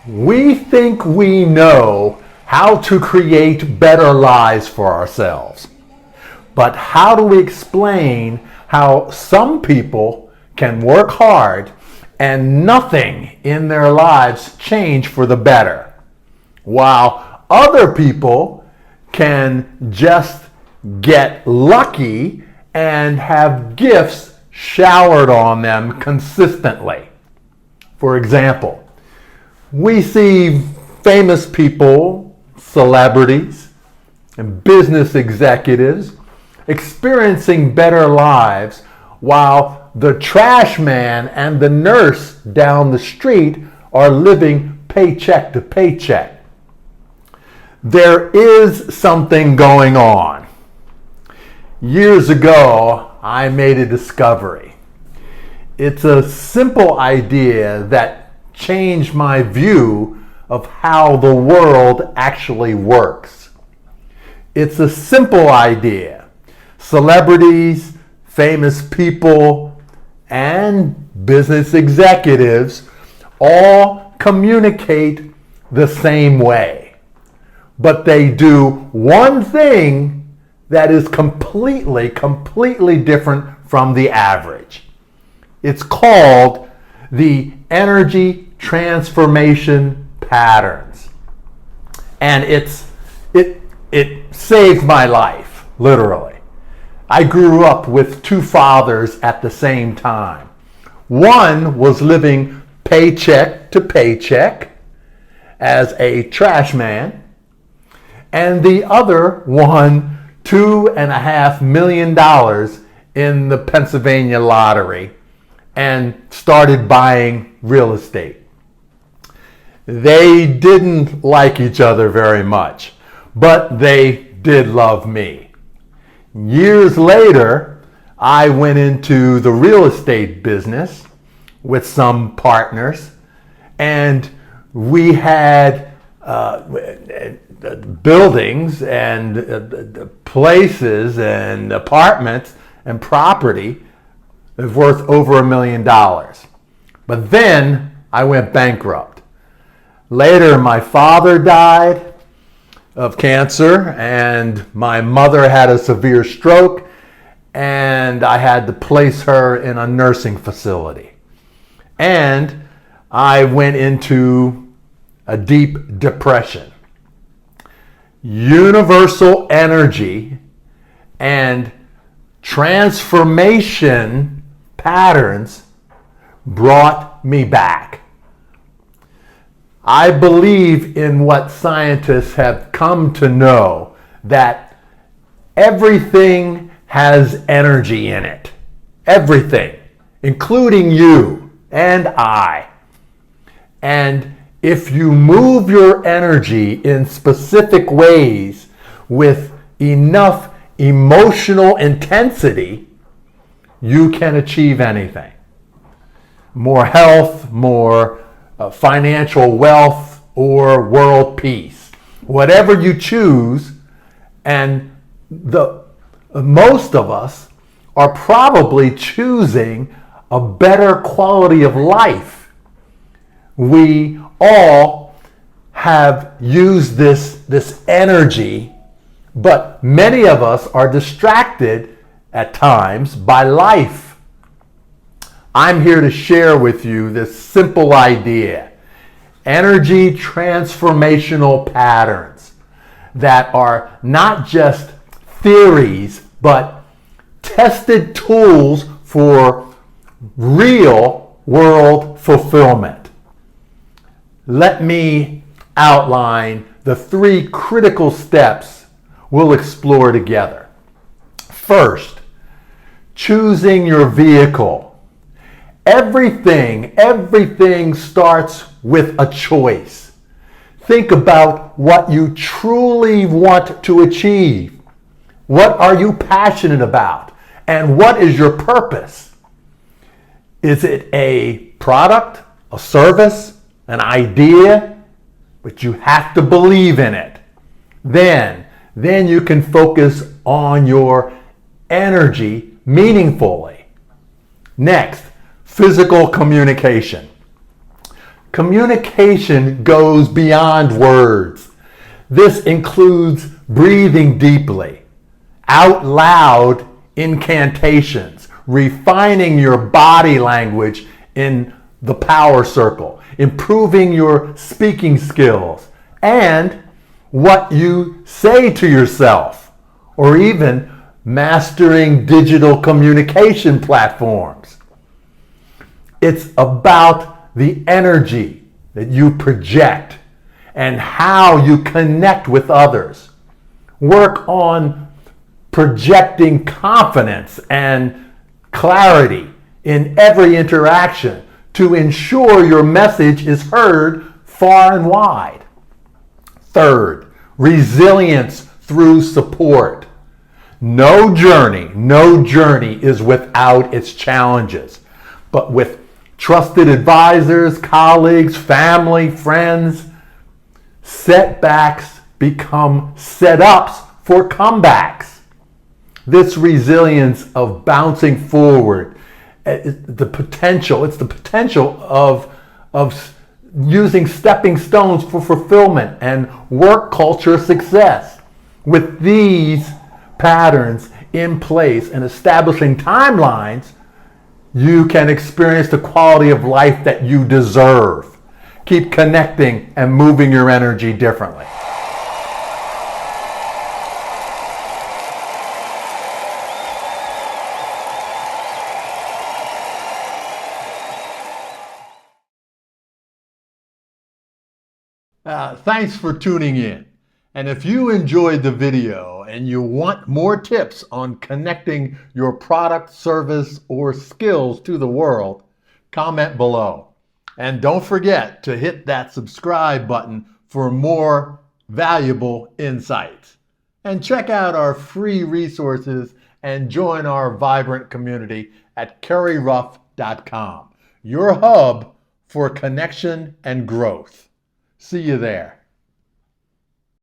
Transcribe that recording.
We think we know how to create better lives for ourselves. But how do we explain how some people can work hard and nothing in their lives change for the better, while other people can just get lucky and have gifts showered on them consistently? For example, we see famous people, celebrities, and business executives experiencing better lives while the trash man and the nurse down the street are living paycheck to paycheck. There is something going on. Years ago, I made a discovery. It's a simple idea that changed my view of how the world actually works. It's a simple idea. Celebrities, famous people, and business executives all communicate the same way. But they do one thing that is completely different from the average. It's called the energy transformation patterns. And it saved my life, literally. I grew up with two fathers at the same time. One was living paycheck to paycheck as a trash man, and the other won $2.5 million in the Pennsylvania lottery and started buying real estate. They didn't like each other very much, but they did love me. Years later, I went into the real estate business with some partners, and we had buildings and places and apartments and property that's worth over $1 million. But then I went bankrupt. Later, my father died of cancer, and my mother had a severe stroke, and I had to place her in a nursing facility. And I went into a deep depression. Universal energy and transformation patterns brought me back. I believe in what scientists have come to know, that everything has energy in it. Everything, including you and I. And if you move your energy in specific ways with enough emotional intensity, you can achieve anything. More health, more financial wealth, or world peace. Whatever you choose, and most of us are probably choosing a better quality of life. We all have used this energy, but many of us are distracted at times by life. I'm here to share with you this simple idea: energy transformational patterns that are not just theories, but tested tools for real world fulfillment. Let me outline the 3 critical steps we'll explore together. First, choosing your vehicle. Everything starts with a choice. Think about what you truly want to achieve. What are you passionate about? And what is your purpose? Is it a product, a service, an idea? But you have to believe in it. Then you can focus on your energy meaningfully. Next, physical communication. Communication goes beyond words. This includes breathing deeply, out loud incantations, refining your body language in the power circle, improving your speaking skills, and what you say to yourself, or even mastering digital communication platforms. It's about the energy that you project and how you connect with others. Work on projecting confidence and clarity in every interaction to ensure your message is heard far and wide. Third, resilience through support. No journey is without its challenges. But with trusted advisors, colleagues, family, friends, setbacks become setups for comebacks. This resilience of bouncing forward, it's the potential of using stepping stones for fulfillment and work culture success. With these patterns in place and establishing timelines, you can experience the quality of life that you deserve. Keep connecting and moving your energy differently. Thanks for tuning in. And if you enjoyed the video and you want more tips on connecting your product, service, or skills to the world, comment below. And don't forget to hit that subscribe button for more valuable insights. And check out our free resources and join our vibrant community at kerryruff.com, your hub for connection and growth. See you there.